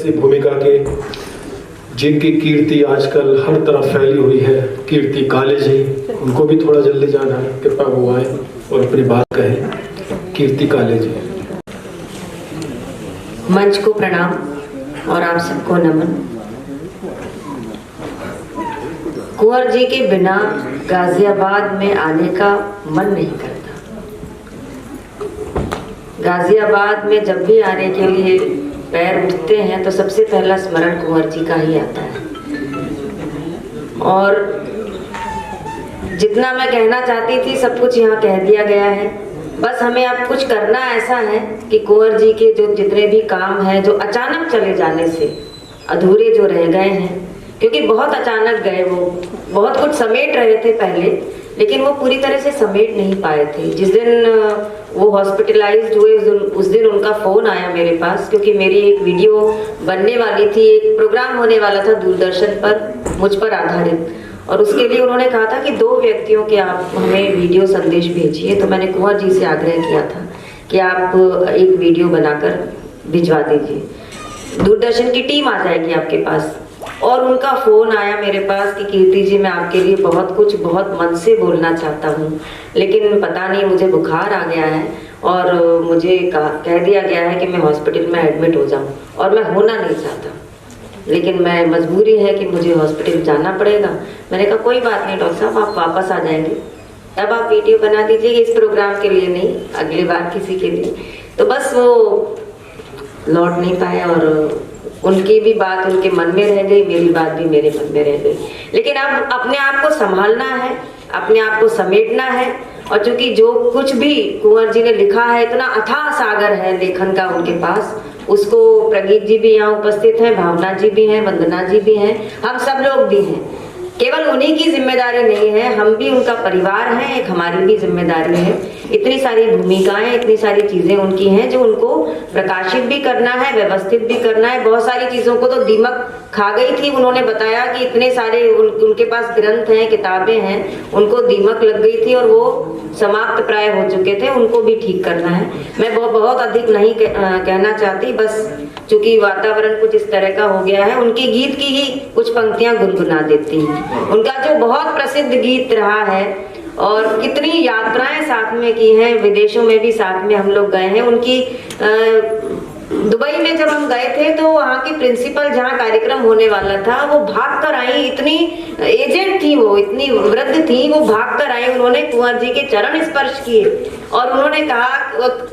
ऐसी भूमिका के जिनकी कीर्ति आजकल हर तरफ फैली हुई है, कीर्ति काले जी, उनको भी थोड़ा जल्दी जाना है, कृपया वो आए और अपनी बात कहें। कीर्ति काले जी। मंच को प्रणाम और आप सबको नमन। कुंवर जी के बिना गाजियाबाद में आने का मन नहीं करता। गाजियाबाद में जब भी आने के लिए पैर उठते हैं तो सबसे पहला स्मरण कुंवर जी का ही आता है। और जितना मैं कहना चाहती थी सब कुछ यहाँ कह दिया गया है। बस हमें अब कुछ करना ऐसा है कि कुंवर जी के जो जितने भी काम हैं जो अचानक चले जाने से अधूरे जो रह गए हैं, क्योंकि बहुत अचानक गए, वो बहुत कुछ समेट रहे थे पहले, लेकिन वो पूरी तरह से समेट नहीं पाए थे। जिस दिन वो हॉस्पिटलाइज्ड हुए उस दिन उनका फ़ोन आया मेरे पास, क्योंकि मेरी एक वीडियो बनने वाली थी, एक प्रोग्राम होने वाला था दूरदर्शन पर मुझ पर आधारित, और उसके लिए उन्होंने कहा था कि 2 व्यक्तियों के आप हमें वीडियो संदेश भेजिए। तो मैंने कुंवर जी से आग्रह किया था कि आप एक वीडियो बनाकर भिजवा दीजिए, दूरदर्शन की टीम आ जाएगी आपके पास। और उनका फ़ोन आया मेरे पास कि कीर्ति जी, मैं आपके लिए बहुत मन से बोलना चाहता हूँ, लेकिन पता नहीं मुझे बुखार आ गया है और मुझे कह दिया गया है कि मैं हॉस्पिटल में एडमिट हो जाऊँ, और मैं होना नहीं चाहता, लेकिन मैं मजबूरी है कि मुझे हॉस्पिटल जाना पड़ेगा। मैंने कहा कोई बात नहीं डॉक्टर साहब, आप वापस आ जाएंगे, तब आप वीडियो बना दीजिएगा, इस प्रोग्राम के लिए नहीं, अगली बार किसी के लिए। तो बस वो लौट नहीं पाए और उनकी भी बात उनके मन में रह गई, मेरी बात भी मेरे मन में रह गई। लेकिन अब अपने आप को संभालना है, अपने आप को समेटना है। और चूंकि जो कुछ भी कुंवर जी ने लिखा है, इतना अथाह सागर है लेखन का उनके पास, उसको प्रगीत जी भी यहाँ उपस्थित हैं, भावना जी भी हैं, वंदना जी भी हैं, हम सब लोग भी हैं। केवल उन्हीं की जिम्मेदारी नहीं है, हम भी उनका परिवार हैं, एक हमारी भी जिम्मेदारी है। इतनी सारी भूमिकाएं, इतनी सारी चीजें उनकी हैं जो उनको प्रकाशित भी करना है, व्यवस्थित भी करना है। बहुत सारी चीजों को तो दीमक खा गई थी। उन्होंने बताया कि इतने सारे उनके पास ग्रंथ हैं, किताबें हैं, उनको दीमक लग गई थी और वो समाप्त प्राय हो चुके थे, उनको भी ठीक करना है। मैं बहुत अधिक नहीं कहना चाहती, बस चूंकि वातावरण कुछ इस तरह का हो गया है, उनके गीत की ही कुछ पंक्तियां गुनगुना देती हूँ। उनका जो बहुत प्रसिद्ध गीत रहा है और कितनी यात्राएं साथ में की हैं, विदेशों में भी साथ में हम लोग गए हैं। उनकी दुबई में जब हम गए थे तो वहाँ की प्रिंसिपल, जहाँ कार्यक्रम होने वाला था, वो भाग कर आई, इतनी एजेंट थी वो, इतनी वृद्ध थी, वो भाग कर आई। उन्होंने कुंवर जी के चरण स्पर्श किए और उन्होंने कहा,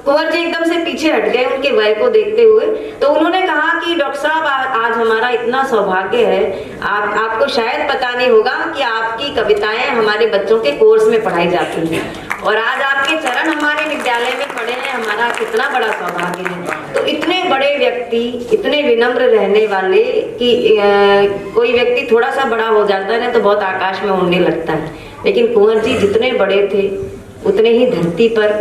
कुंवर जी एकदम से पीछे हट गए उनके वय को देखते हुए। तो उन्होंने कहा कि डॉक्टर साहब, आज हमारा इतना सौभाग्य है, आपको शायद पता नहीं होगा कि आपकी कविताएं हमारे बच्चों के कोर्स में पढ़ाई जाती हैं और आज आपके चरण हमारे विद्यालय में पड़े हैं, हमारा कितना बड़ा सौभाग्य है। तो इतने बड़े व्यक्ति, इतने विनम्र रहने वाले कि कोई व्यक्ति थोड़ा सा बड़ा हो जाता है ना तो बहुत आकाश में उड़ने लगता है, लेकिन कुंवर जी जितने बड़े थे उतने ही धरती पर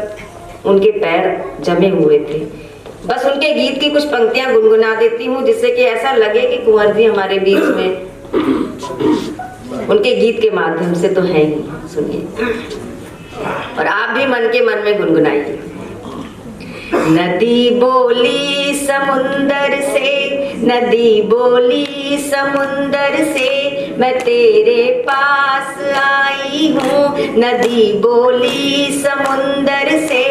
उनके पैर जमे हुए थे। बस उनके गीत की कुछ पंक्तियां गुनगुना देती हूँ जिससे कि ऐसा लगे कि कुंवर जी हमारे बीच में उनके गीत के माध्यम से तो है ही। सुनिए और आप भी मन के मन में गुनगुनाइए। नदी बोली समुंदर से, नदी बोली समुंदर से, मैं तेरे पास आई हूँ। नदी बोली समुंदर से,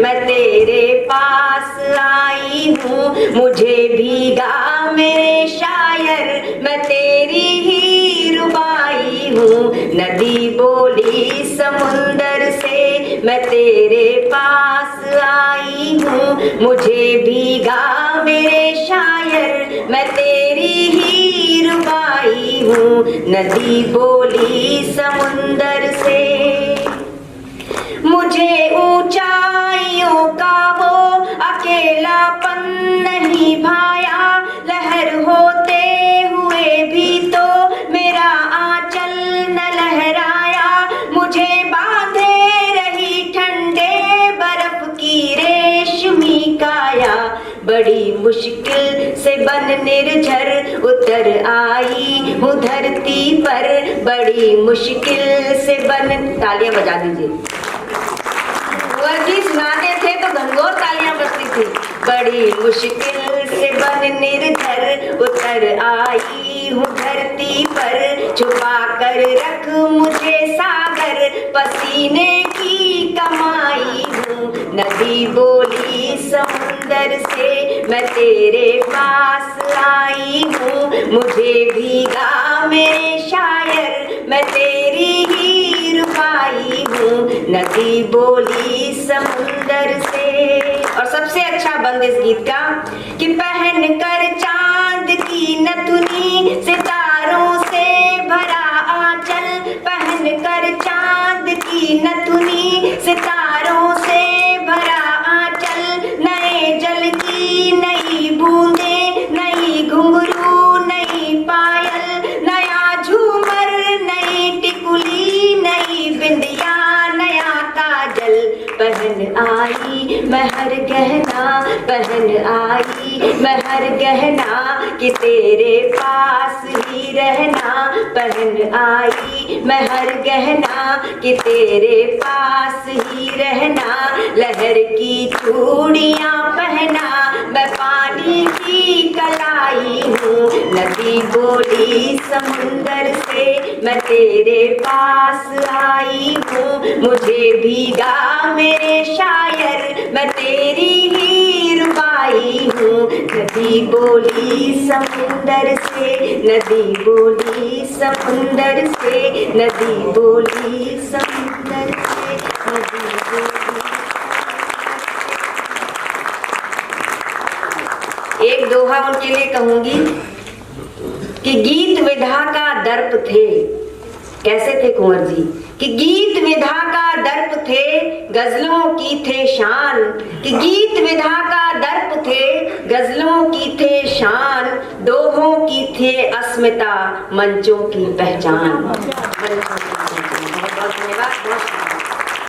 मैं तेरे पास आई हूँ। मुझे भीगा मेरे शायर, मैं तेरी ही रुबाई हूँ। नदी बोली समुंदर से, मैं तेरे पास आई हूँ। मुझे भीगा मेरे शायर, मैं तेरी ही रुबाई हूँ। नदी बोली समुंदर से, मुझे ऊंचाइयों का वो अकेलापन नहीं भाया। लहर होते हुए भी तो मेरा आंचल न लहराया। मुझे बांधे रही ठंडे बर्फ की रेशमी काया। बड़ी मुश्किल से बन निर्झर उतर आई हूँ धरती पर। बड़ी मुश्किल से बन, तालियां बजा दीजिए। कुंवर जी सुनाते थे तो घनघोर तालियां बजती थी। बड़ी मुश्किल से बन निर्धर उतर आई हूँ धरती पर, छुपा कर रख मुझे सागर, पसीने की कमाई हूँ। नदी बोली समुंदर से मैं तेरे पास आई हूँ, मुझे भीगा मेरे शायर, मैं तेरी ही रुबाई हूँ। नदी बोली समुंदर से। और सबसे अच्छा बंद इस गीत का कि पहन कर चांद की नथुनी, सितारों से भरा आंचल, पहन कर चांद की नथुनी, सितारों से भरा आंचल, नए जल की नई बूंदे, नई घुंघरू नई पायल, नया झूमर नई टिकुली, नई बिंदिया नया काजल, पहन आई मैं हर गहना, पहन आई मैं हर गहना, कि तेरे पास ही रहना, पहन आई मैं हर गहना, कि तेरे पास ही रहना। लहर की चूड़ियां पहना मैं पानी की कलाई हूँ, नदी बोली समुंदर से मैं तेरे पास आई हूँ, मुझे भीगा मेरे शायर, मैं तेरी ही रुबाई हूँ। नदी बोली समुंदर से, नदी बोली समुंदर से, नदी बोली समुंदर से, नदी बोली। एक दोहा उनके लिए कहूंगी कि गीत विधा का दर्प थे। कैसे थे कुंवर जी? कि गीत विधा का दर्प थे, गजलों की थे शान, कि गीत विधा का दर्प थे, गजलों की थे शान, दोहों की थे अस्मिता, मंचों की पहचान। बहुत बहुत धन्यवाद।